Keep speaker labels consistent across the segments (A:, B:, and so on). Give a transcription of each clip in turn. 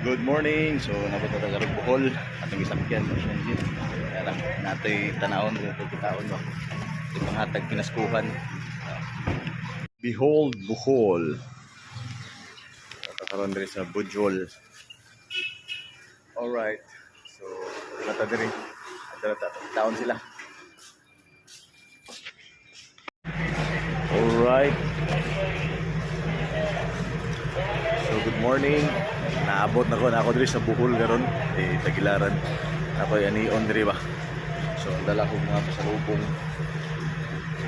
A: Good morning. So napunta tayo sa Bohol atong gisakyan mo siya dito. Kaya lang natoy tanawon dito kitaon mo. Ito hatag pinaskuhan. Behold Bohol. Karon diri sa Bujol. All right. So nata diri. Adto taon sila. All right. So good morning. Naabot na ako diri sa Bohol karon, Tagilaran. Ako yan ni Ondre ba. So dala ko mga pasalubong.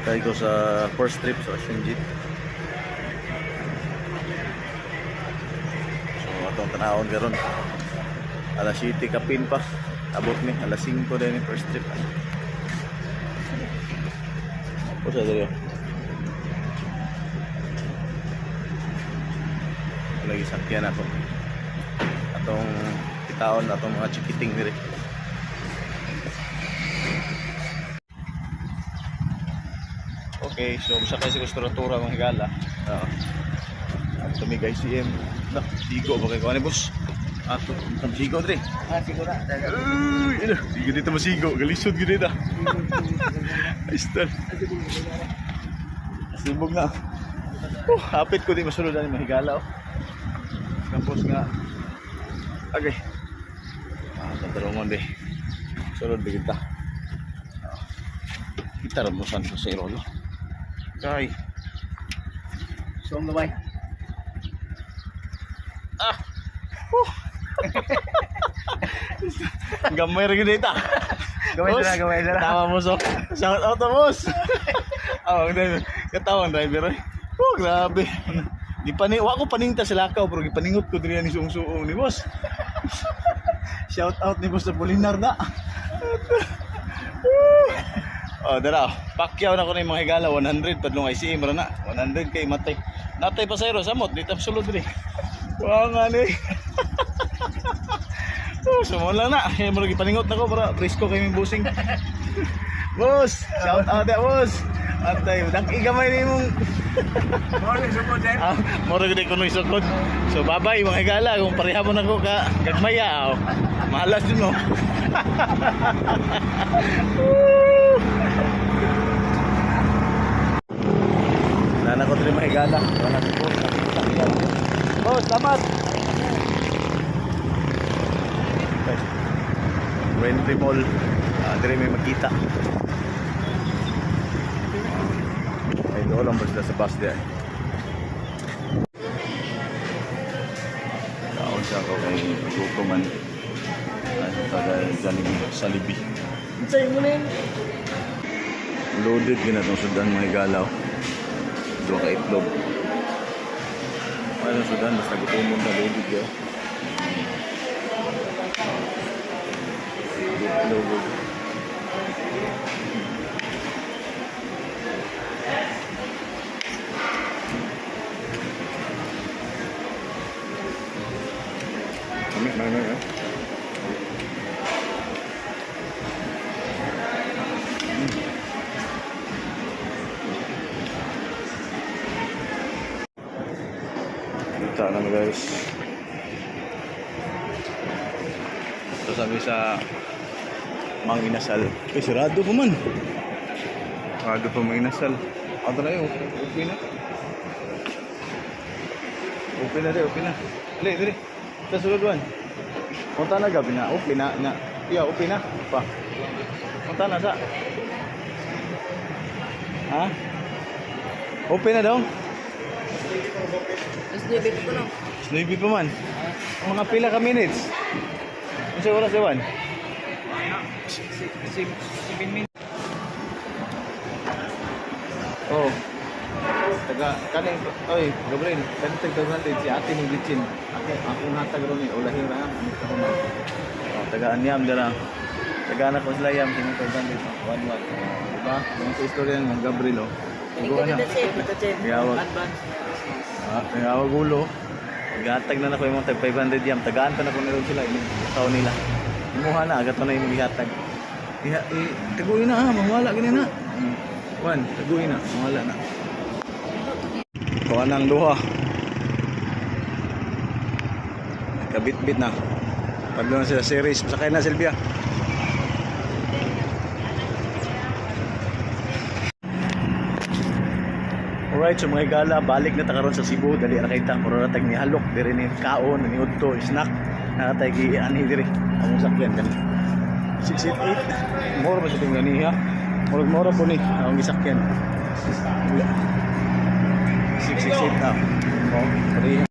A: Kay ko sa first trip sa Shinjit. So atong tanawon karon. Alas 7 kapin pa. Abot ni alas 5 din ni first trip. O sa diri. Lagi sakyan ako. Atong kitaon atong mga chikiting diri. Okay, so sa kasi kustura mga higala. Tumi guys CM. Na, sigo ba kay kuan boss? Ato, sigo diri.
B: Siguro.
A: Sigo dito masigo, galisod gyud dito. Aistan. Sibog na. Hapit ko di masulod ani mahigala. Tapos nga okay. Tatarungan di. Sulod di kita. Kita rin mo saan sa Rolo. Okay.
B: So, ang gabay.
A: Gamay rin dito.
B: Gamay na.
A: Tawa mo so. Shout out to boss. Katawang driver eh. Grabe. Di pa ni, wa ko paninta sa lakaw pero gipaningot ko diri ni suong-suong ni boss. Shout out ni boss sa Polinar na. Oh, dara. Pakyaw na ko na yung mga higala 100 padlong ICM ra na. 100 kay matay. Natay pasayro samot dito sulod diri. Wa nga ni. Sumula na. Kaya mo gipaningot na ko para presko kay ming busing. Boss, shout out ya boss. Atay, dakigamay ni mong
B: Morning, support din.
A: moro gid ko no isukod. So babay mga higala kung pareha mo nako ka gagmaya. Malas din no. Nana ko diri mga higala. Wala ko boss. Boss, salamat. Raintree Mall. Diri may makita. Ay doon lang basta sa bus diyan. Kaon siya ko kay tutungan. Ano tagay Jollibee.
B: Sa'yo mo na yun.
A: Loaded gina itong sudan mga higalaw. Doon ka itlog. Ano sudan basta gutumon na loaded yun. Itlog. Mana. Kita naman guys. Ito sabi sa Mang Inasal. Sarado pa man. Sarado pa Mang Inasal. Ano na yun? Okay na. Okay na. Dali. Ito suluduan. Punta na gabi na. Okay na. Iya, okay na. Pa. Punta na sa. Ha? Okay na daw?
B: Snibit ko na.
A: Snibit pa man. Mga pila ka minutes. Ano sa oras ewan?
B: 7 minutes.
A: Oh. Kaning, oy, Gabriel, kani tag-200 si ate ng Gitsin. Ako natag ron ni ulahin ra. Oh, tagaan niyam dira. Tagaan ako sila yam kini 200. 1-1. Diba? Yung istorya ng Gabriel oh. Igo na. Yawag. Yawag ulo. Gatag na nako yung mga tag 500 yam. Tagaan pa na ko nila sila ini taon nila. Imuha na agat na yung gihatag. Taguin na ha, mawala gini na. Juan, taguin na, mawala na. Kuha ng duha. kabit-bit na. Pagdaw na sila series, masakay na Silvia. Alright, so mga igala, balik na ta karon sa Cebu, dali ra kita mura ra tag ni halok diri ni kaon ni udto snack nakatay gi ani diri among sakyan kan 688 mura ba sa tingnan niya mura po ni ang gisakyan 668 na oh